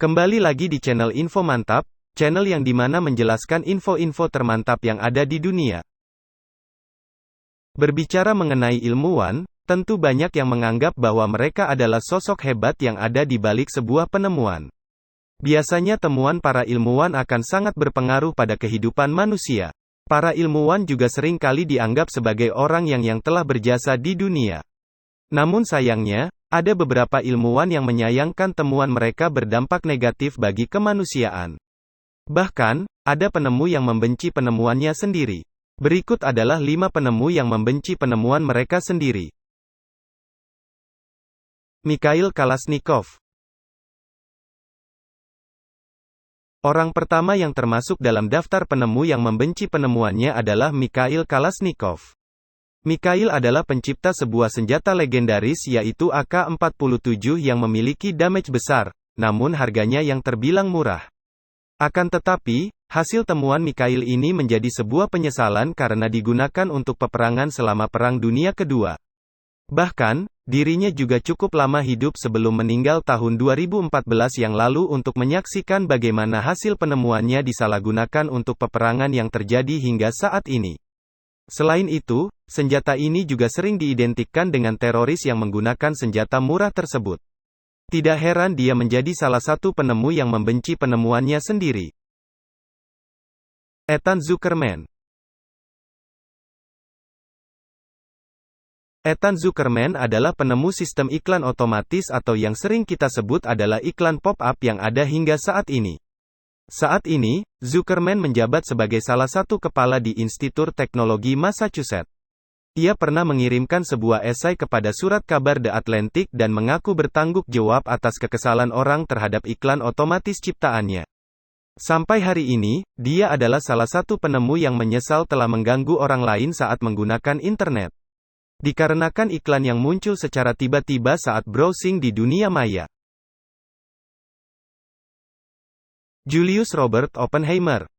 Kembali lagi di channel Info Mantap, channel yang dimana menjelaskan info-info termantap yang ada di dunia. Berbicara mengenai ilmuwan, tentu banyak yang menganggap bahwa mereka adalah sosok hebat yang ada di balik sebuah penemuan. Biasanya temuan para ilmuwan akan sangat berpengaruh pada kehidupan manusia. Para ilmuwan juga sering kali dianggap sebagai orang yang telah berjasa di dunia. Namun sayangnya, ada beberapa ilmuwan yang menyayangkan temuan mereka berdampak negatif bagi kemanusiaan. Bahkan, ada penemu yang membenci penemuannya sendiri. Berikut adalah 5 penemu yang membenci penemuan mereka sendiri. Mikhail Kalashnikov. Orang pertama yang termasuk dalam daftar penemu yang membenci penemuannya adalah Mikhail Kalashnikov. Mikhail adalah pencipta sebuah senjata legendaris yaitu AK-47 yang memiliki damage besar, namun harganya yang terbilang murah. Akan tetapi, hasil temuan Mikhail ini menjadi sebuah penyesalan karena digunakan untuk peperangan selama Perang Dunia Kedua. Bahkan, dirinya juga cukup lama hidup sebelum meninggal tahun 2014 yang lalu untuk menyaksikan bagaimana hasil penemuannya disalahgunakan untuk peperangan yang terjadi hingga saat ini. Selain itu, senjata ini juga sering diidentikan dengan teroris yang menggunakan senjata murah tersebut. Tidak heran dia menjadi salah satu penemu yang membenci penemuannya sendiri. Ethan Zuckerman. Ethan Zuckerman adalah penemu sistem iklan otomatis atau yang sering kita sebut adalah iklan pop-up yang ada hingga saat ini. Saat ini, Zuckerman menjabat sebagai salah satu kepala di Institut Teknologi Massachusetts. Ia pernah mengirimkan sebuah esai kepada surat kabar The Atlantic dan mengaku bertanggung jawab atas kekesalan orang terhadap iklan otomatis ciptaannya. Sampai hari ini, dia adalah salah satu penemu yang menyesal telah mengganggu orang lain saat menggunakan internet. Dikarenakan iklan yang muncul secara tiba-tiba saat browsing di dunia maya. Julius Robert Oppenheimer.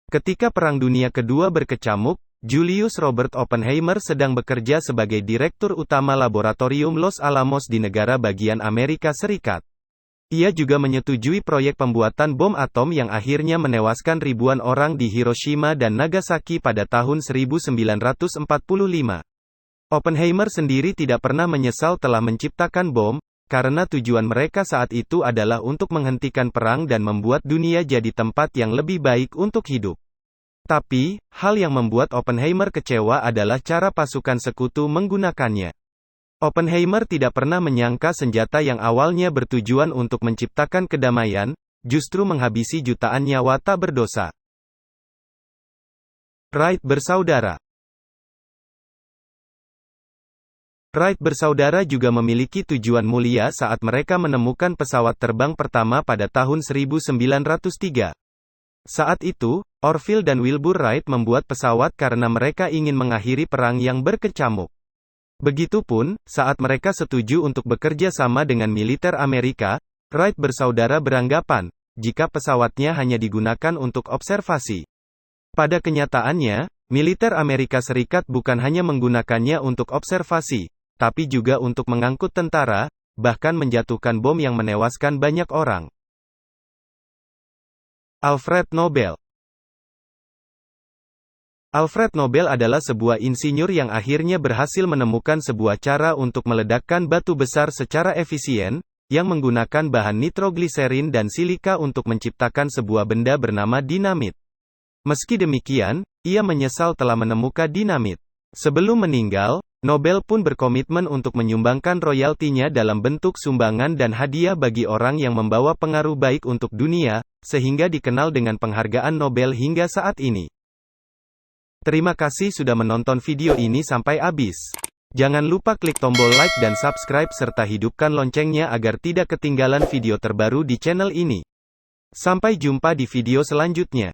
Ketika Perang Dunia Kedua berkecamuk, Julius Robert Oppenheimer sedang bekerja sebagai Direktur Utama Laboratorium Los Alamos di negara bagian Amerika Serikat. Ia juga menyetujui proyek pembuatan bom atom yang akhirnya menewaskan ribuan orang di Hiroshima dan Nagasaki pada tahun 1945. Oppenheimer sendiri tidak pernah menyesal telah menciptakan bom, karena tujuan mereka saat itu adalah untuk menghentikan perang dan membuat dunia jadi tempat yang lebih baik untuk hidup. Tapi, hal yang membuat Oppenheimer kecewa adalah cara pasukan sekutu menggunakannya. Oppenheimer tidak pernah menyangka senjata yang awalnya bertujuan untuk menciptakan kedamaian, justru menghabisi jutaan nyawa tak berdosa. Wright bersaudara. Wright bersaudara juga memiliki tujuan mulia saat mereka menemukan pesawat terbang pertama pada tahun 1903. Saat itu, Orville dan Wilbur Wright membuat pesawat karena mereka ingin mengakhiri perang yang berkecamuk. Begitupun, saat mereka setuju untuk bekerja sama dengan militer Amerika, Wright bersaudara beranggapan, jika pesawatnya hanya digunakan untuk observasi. Pada kenyataannya, militer Amerika Serikat bukan hanya menggunakannya untuk observasi, tapi juga untuk mengangkut tentara, bahkan menjatuhkan bom yang menewaskan banyak orang. Alfred Nobel. Alfred Nobel adalah sebuah insinyur yang akhirnya berhasil menemukan sebuah cara untuk meledakkan batu besar secara efisien, yang menggunakan bahan nitrogliserin dan silika untuk menciptakan sebuah benda bernama dinamit. Meski demikian, ia menyesal telah menemukan dinamit. Sebelum meninggal, Nobel pun berkomitmen untuk menyumbangkan royaltinya dalam bentuk sumbangan dan hadiah bagi orang yang membawa pengaruh baik untuk dunia, sehingga dikenal dengan penghargaan Nobel hingga saat ini. Terima kasih sudah menonton video ini sampai habis. Jangan lupa klik tombol like dan subscribe serta hidupkan loncengnya agar tidak ketinggalan video terbaru di channel ini. Sampai jumpa di video selanjutnya.